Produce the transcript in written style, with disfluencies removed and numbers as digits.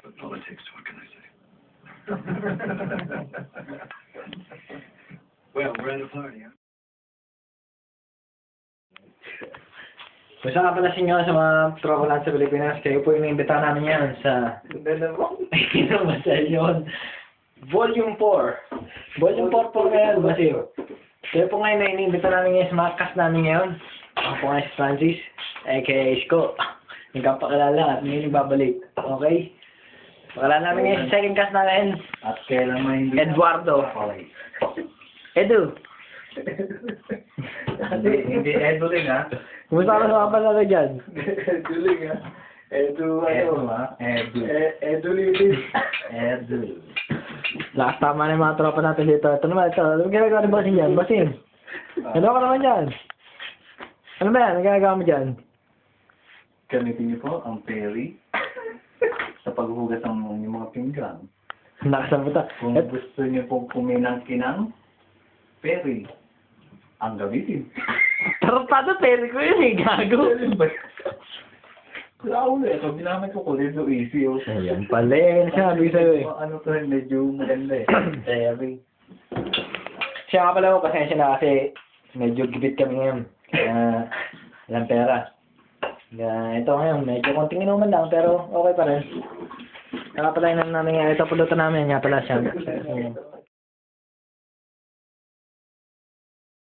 but politics, what can I say? Well, we're at a party, huh? Basta nga pala sinyo sa mga tropa lang sa Pilipinas, kayo po yung inimbita namin yan sa Innovation Volume 4. Volume 4 po ngayon, Basil. Kaya po ngayon na inimbita namin ngayon sa mga cast namin ngayon. Ako po ngayon si Francis, aka Isko. Nagkapakilala at ngayon babalik. Okay? Pakilala namin ngayon sa second cast namin. At kailan may hindi Eduardo. Edu. Hindi Eduling ha. Kumusta ka sa kapal na dyan? Eduling, ha? Edu ha. Eduling. Edu. Lakas tama na yung mga tropa natin dito. Ito naman, ito. Ano ginagawa ni Bossing dyan? Bossing. Ano ka naman dyan? Ano ba yan? Ano ginagawa mo dyan? Gamitin niyo po ang peri sa paghugas ng inyong mga pinggan. Lakas ang puta. Kung gusto niyo pong kuminang-kinang, peri ang gamitin. Tarapado, peri ko yun eh. Gago. Wala ulo eh. Pag ginamit ko kulit, so easy oh. Ayan pala eh. Sabi sa'yo eh. Ano to, medyo maganda eh. Peri. Siya nga pala ko, pasensya na kasi medyo gibit kami ngayon. Kaya walang pera. Kaya ito ngayon, medyo konting inuman lang pero okay pa rin. Kaya pala yun namin ngayon. Ito pulutan namin. Nga pala siya.